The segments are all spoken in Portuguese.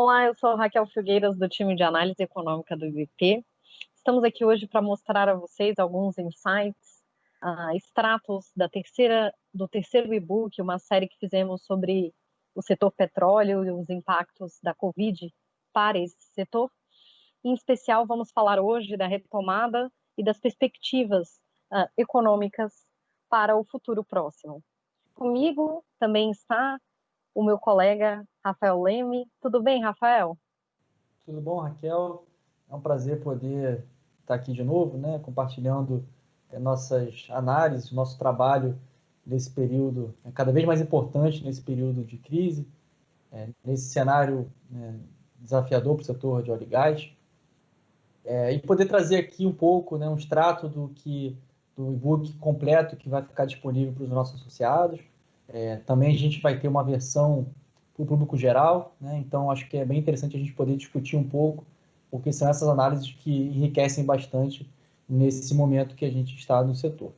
Olá, eu sou a Raquel Filgueiras, do time de análise econômica do IBP. Estamos aqui hoje para mostrar a vocês alguns insights, extratos do terceiro e-book, uma série que fizemos sobre o setor petróleo e os impactos da Covid para esse setor. Em especial, vamos falar hoje da retomada e das perspectivas econômicas para o futuro próximo. Comigo também está o meu colega Rafael Leme. Tudo bem, Rafael? Tudo bom, Raquel? É um prazer poder estar aqui de novo, né, compartilhando nossas análises, nosso trabalho nesse período, cada vez mais importante nesse período de crise, nesse cenário desafiador para o setor de óleo e gás, e poder trazer aqui um pouco, um extrato do e-book completo que vai ficar disponível para os nossos associados. Também a gente vai ter uma versão para o público geral, né? Então acho que é bem interessante a gente poder discutir um pouco, porque são essas análises que enriquecem bastante nesse momento que a gente está no setor.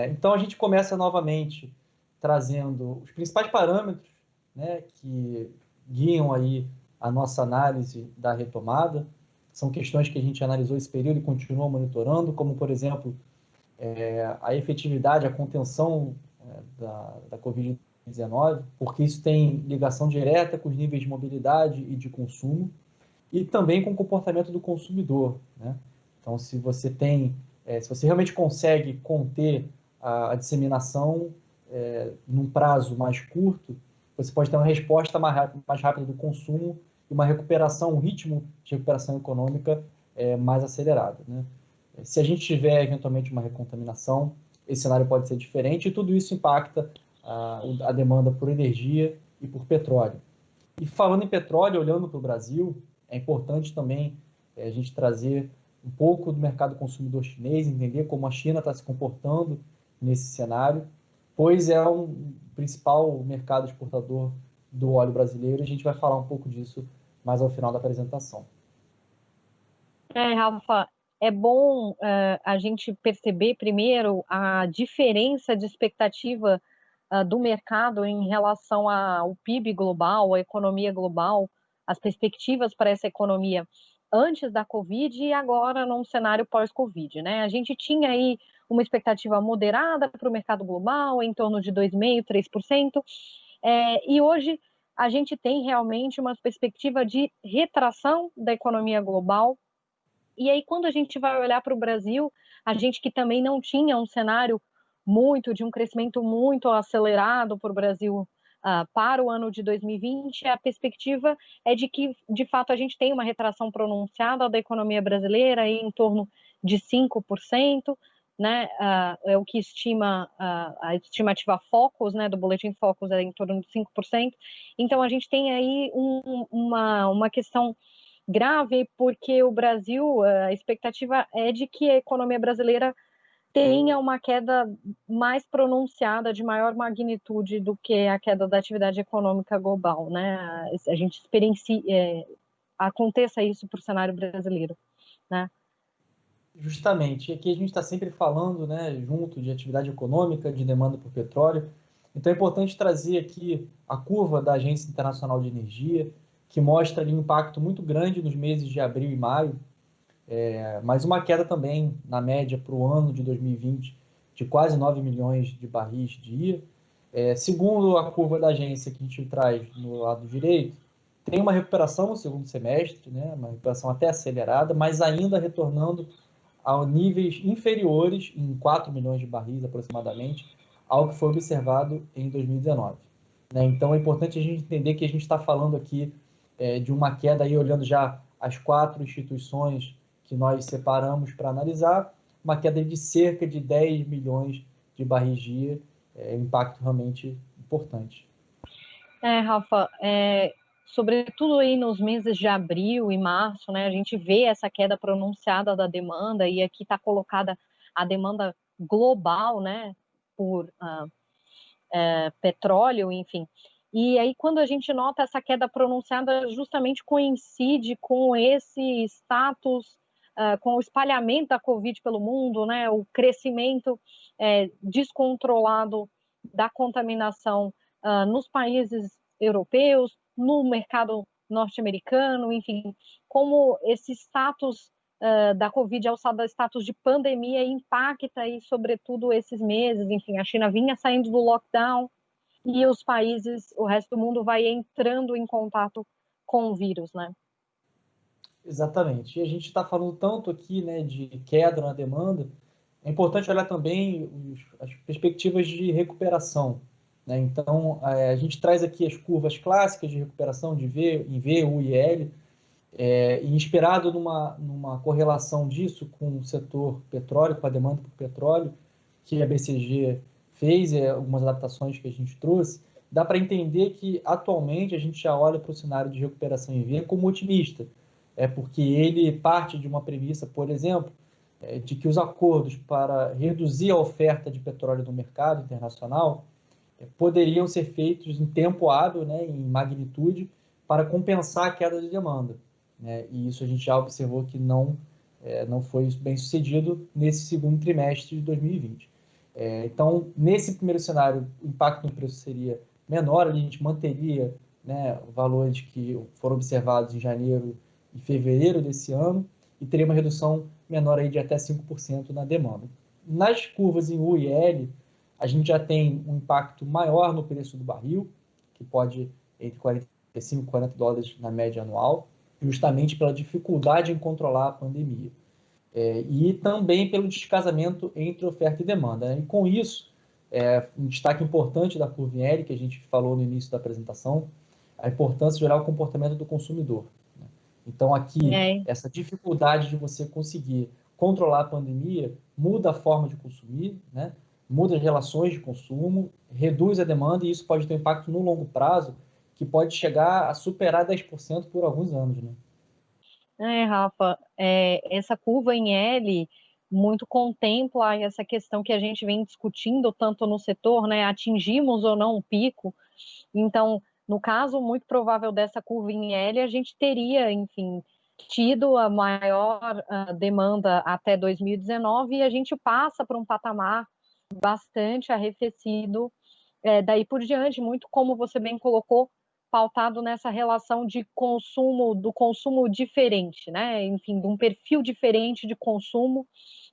Então a gente começa novamente trazendo os principais parâmetros, né, que guiam aí a nossa análise da retomada. São questões que a gente analisou esse período e continua monitorando, como, por exemplo, a efetividade, a contenção da Covid-19, porque isso tem ligação direta com os níveis de mobilidade e de consumo, e também com o comportamento do consumidor, né? Então, se você realmente consegue conter a disseminação num prazo mais curto, você pode ter uma resposta mais rápida do consumo e uma recuperação, um ritmo de recuperação econômica mais acelerado, né? Se a gente tiver eventualmente uma recontaminação, esse cenário pode ser diferente, e tudo isso impacta a demanda por energia e por petróleo. E falando em petróleo, olhando para o Brasil, é importante também a gente trazer um pouco do mercado consumidor chinês, entender como a China está se comportando nesse cenário, pois é um principal mercado exportador do óleo brasileiro, e a gente vai falar um pouco disso mais ao final da apresentação. Rafa, é bom a gente perceber primeiro a diferença de expectativa do mercado em relação ao PIB global, à economia global, as perspectivas para essa economia antes da Covid e agora num cenário pós-Covid, né? A gente tinha aí uma expectativa moderada para o mercado global, em torno de 2,5%, 3%, e hoje a gente tem realmente uma perspectiva de retração da economia global. E aí, quando a gente vai olhar para o Brasil, a gente que também não tinha um cenário de um crescimento muito acelerado para o Brasil para o ano de 2020, a perspectiva é de que, de fato, a gente tem uma retração pronunciada da economia brasileira aí em torno de 5%, né? É o que estima a estimativa Focus, né, do Boletim Focus, é em torno de 5%. Então, a gente tem aí uma questão grave, porque o Brasil, a expectativa é de que a economia brasileira tenha uma queda mais pronunciada, de maior magnitude do que a queda da atividade econômica global, né? A gente aconteça isso para o cenário brasileiro, né? Justamente, aqui a gente está sempre falando, né, junto de atividade econômica, de demanda por petróleo. Então é importante trazer aqui a curva da Agência Internacional de Energia, que mostra ali um impacto muito grande nos meses de abril e maio, mas uma queda também na média para o ano de 2020 de quase 9 milhões de barris dia. Segundo a curva da agência que a gente traz no lado direito, tem uma recuperação no segundo semestre, né, uma recuperação até acelerada, mas ainda retornando a níveis inferiores, em 4 milhões de barris aproximadamente, ao que foi observado em 2019. Então é importante a gente entender que a gente está falando aqui de uma queda, aí, olhando já as 4 instituições que nós separamos para analisar, uma queda de cerca de 10 milhões de barris dia, impacto realmente importante. Rafa, sobretudo aí nos meses de abril e março, né, a gente vê essa queda pronunciada da demanda, e aqui está colocada a demanda global, né, por petróleo, enfim. E aí, quando a gente nota essa queda pronunciada, justamente coincide com esse status, com o espalhamento da Covid pelo mundo, né, o crescimento descontrolado da contaminação nos países europeus, no mercado norte-americano, enfim, como esse status da Covid, alçado a status de pandemia, impacta aí, sobretudo, esses meses. Enfim, a China vinha saindo do lockdown e os países, o resto do mundo vai entrando em contato com o vírus, né? Exatamente. E a gente está falando tanto aqui, né, de queda na demanda, é importante olhar também as perspectivas de recuperação, né? Então, a gente traz aqui as curvas clássicas de recuperação de V, em V, U e L, e inspirado numa correlação disso com o setor petróleo, com a demanda por petróleo, que a BCG fez, algumas adaptações que a gente trouxe, dá para entender que atualmente a gente já olha para o cenário de recuperação em V como otimista, porque ele parte de uma premissa, por exemplo, de que os acordos para reduzir a oferta de petróleo no mercado internacional poderiam ser feitos em tempo hábil, né, em magnitude, para compensar a queda de demanda, né? E isso a gente já observou que não foi bem sucedido nesse segundo trimestre de 2020. Então, nesse primeiro cenário, o impacto no preço seria menor, a gente manteria, né, valores que foram observados em janeiro e fevereiro desse ano, e teria uma redução menor aí de até 5% na demanda. Nas curvas em U e L, a gente já tem um impacto maior no preço do barril, que pode entre 45 e 40 dólares na média anual, justamente pela dificuldade em controlar a pandemia. E também pelo descasamento entre oferta e demanda, né? E com isso, um destaque importante da curva em L, que a gente falou no início da apresentação, a importância de olhar o comportamento do consumidor, né? Então, aqui, É, essa dificuldade de você conseguir controlar a pandemia muda a forma de consumir, né? Muda as relações de consumo, reduz a demanda, e isso pode ter um impacto no longo prazo, que pode chegar a superar 10% por alguns anos, né? Rafa, essa curva em L muito contempla essa questão que a gente vem discutindo tanto no setor, né? Atingimos ou não um pico. Então, no caso muito provável dessa curva em L, a gente teria, enfim, tido a maior demanda até 2019 e a gente passa para um patamar bastante arrefecido daí por diante, muito como você bem colocou, pautado nessa relação de consumo, do consumo diferente, né? Enfim, de um perfil diferente de consumo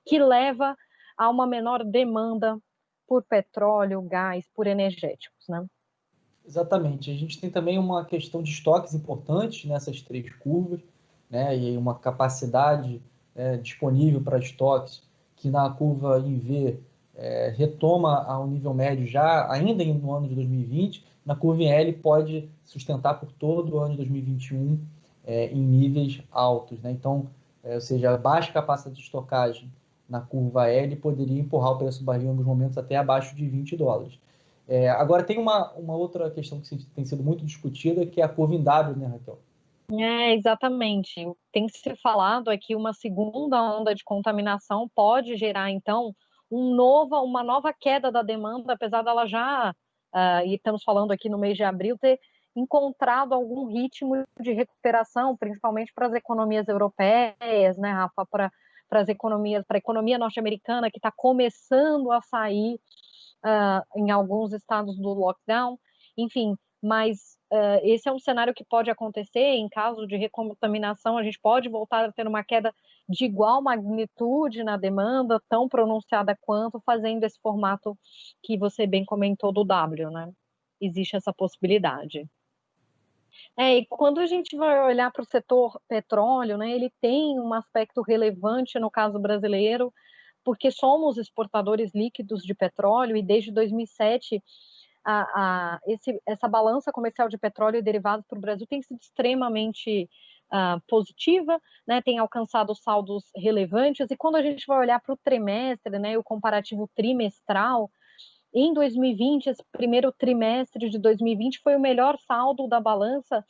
que leva a uma menor demanda por petróleo, gás, por energéticos, né? Exatamente. A gente tem também uma questão de estoques importantes nessas três curvas, né? E uma capacidade disponível para estoques que na curva em V retoma ao nível médio já ainda no ano de 2020, na curva em L pode sustentar por todo o ano de 2021 em níveis altos, né? Então, ou seja, a baixa capacidade de estocagem na curva L poderia empurrar o preço do barril em alguns momentos até abaixo de 20 dólares. Agora, tem uma outra questão que tem sido muito discutida, que é a curva em W, né, Raquel? Exatamente. Tem que ser falado aqui, uma segunda onda de contaminação pode gerar, então, uma nova queda da demanda, apesar dela já, e estamos falando aqui no mês de abril, ter encontrado algum ritmo de recuperação, principalmente para as economias europeias, né, Rafa, para as economias, para a economia norte-americana, que está começando a sair em alguns estados do lockdown, enfim, mas esse é um cenário que pode acontecer em caso de recontaminação, a gente pode voltar a ter uma queda de igual magnitude na demanda, tão pronunciada quanto, fazendo esse formato que você bem comentou do W, né? Existe essa possibilidade. E quando a gente vai olhar para o setor petróleo, né, ele tem um aspecto relevante no caso brasileiro, porque somos exportadores líquidos de petróleo e desde 2007 essa balança comercial de petróleo e derivados para o Brasil tem sido extremamente positiva, né, tem alcançado saldos relevantes, e quando a gente vai olhar para o trimestre, né, o comparativo trimestral, em 2020, esse primeiro trimestre de 2020 foi o melhor saldo da balança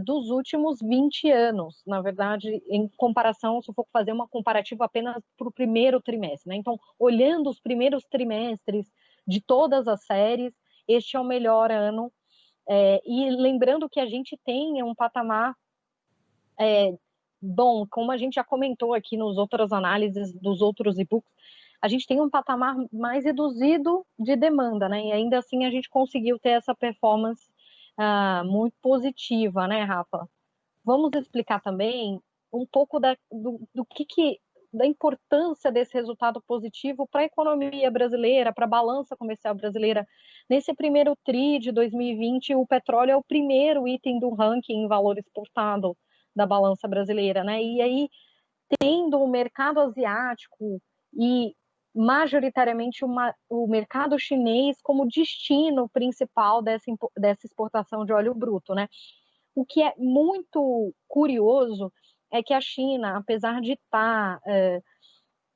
dos últimos 20 anos, na verdade, em comparação, se eu for fazer uma comparativa apenas para o primeiro trimestre, né? Então, olhando os primeiros trimestres de todas as séries, este é o melhor ano, e lembrando que a gente tem um patamar bom, como a gente já comentou aqui nos outras análises dos outros e-books, a gente tem um patamar mais reduzido de demanda, né? E ainda assim a gente conseguiu ter essa performance muito positiva, né, Rafa? Vamos explicar também um pouco da importância desse resultado positivo para a economia brasileira, para a balança comercial brasileira. Nesse primeiro TRI de 2020, o petróleo é o primeiro item do ranking em valor exportado da balança brasileira, né? E aí, tendo o mercado asiático e majoritariamente o mercado chinês como destino principal dessa exportação de óleo bruto, né? O que é muito curioso é que a China, apesar de estar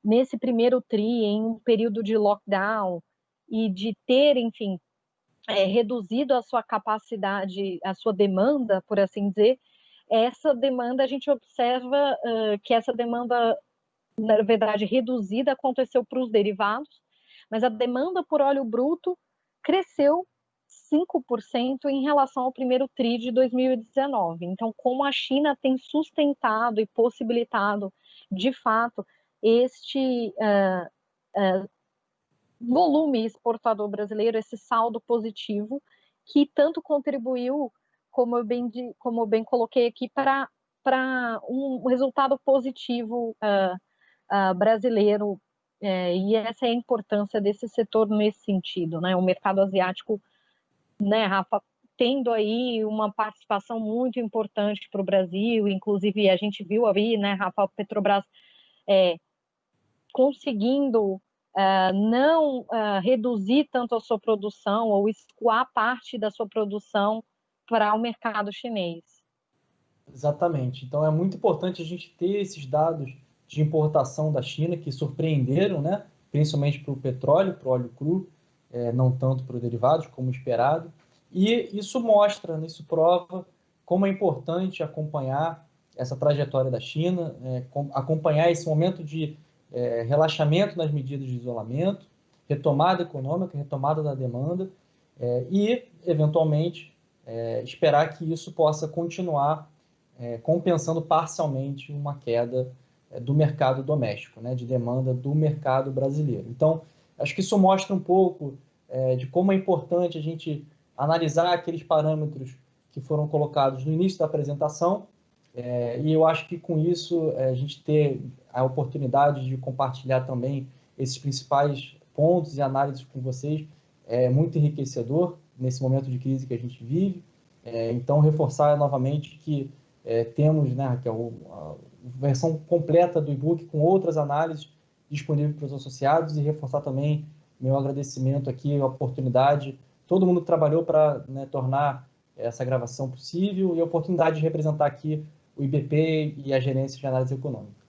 nesse primeiro TRI, em um período de lockdown, e de ter, enfim, reduzido a sua capacidade, a sua demanda, por assim dizer, essa demanda, a gente observa que essa demanda, na verdade, reduzida aconteceu para os derivados, mas a demanda por óleo bruto cresceu 5% em relação ao primeiro TRI de 2019. Então, como a China tem sustentado e possibilitado, de fato, este volume exportador brasileiro, esse saldo positivo, que tanto contribuiu, como eu bem coloquei aqui, para um resultado positivo brasileiro, e essa é a importância desse setor nesse sentido, né? O mercado asiático, né, Rafa, tendo aí uma participação muito importante para o Brasil, inclusive a gente viu aí, né, Rafa, a Petrobras conseguindo não reduzir tanto a sua produção ou escoar parte da sua produção para o mercado chinês. Exatamente. Então é muito importante a gente ter esses dados de importação da China que surpreenderam, né? Principalmente para o petróleo, para o óleo cru, não tanto para os derivados como esperado. E isso mostra, né, isso prova como é importante acompanhar essa trajetória da China, acompanhar esse momento de relaxamento nas medidas de isolamento, retomada econômica, retomada da demanda e, eventualmente, esperar que isso possa continuar compensando parcialmente uma queda do mercado doméstico, né, de demanda do mercado brasileiro. Então, acho que isso mostra um pouco de como é importante a gente analisar aqueles parâmetros que foram colocados no início da apresentação, e eu acho que com isso a gente ter a oportunidade de compartilhar também esses principais pontos e análises com vocês é muito enriquecedor nesse momento de crise que a gente vive. Então, reforçar novamente que temos, né, Raquel, a versão completa do e-book com outras análises disponíveis para os associados, e reforçar também meu agradecimento aqui, a oportunidade, todo mundo que trabalhou para, né, tornar essa gravação possível, e a oportunidade de representar aqui o IBP e a gerência de análise econômica.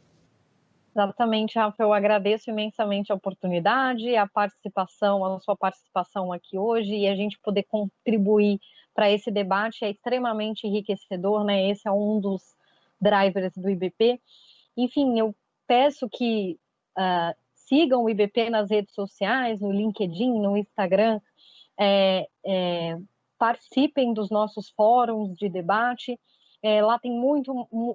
Exatamente, Rafa, eu agradeço imensamente a oportunidade, a sua participação aqui hoje, e a gente poder contribuir para esse debate é extremamente enriquecedor, né? Esse é um dos drivers do IBP. Enfim, eu peço que sigam o IBP nas redes sociais, no LinkedIn, no Instagram, participem dos nossos fóruns de debate. Lá tem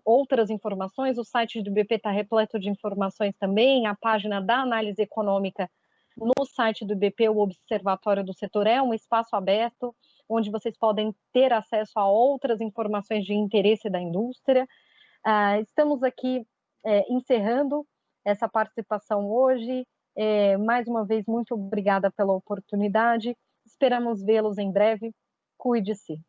outras informações, o site do IBP está repleto de informações também, a página da análise econômica no site do IBP, o Observatório do Setor, é um espaço aberto, onde vocês podem ter acesso a outras informações de interesse da indústria. Estamos aqui encerrando essa participação hoje. Mais uma vez, muito obrigada pela oportunidade. Esperamos vê-los em breve. Cuide-se.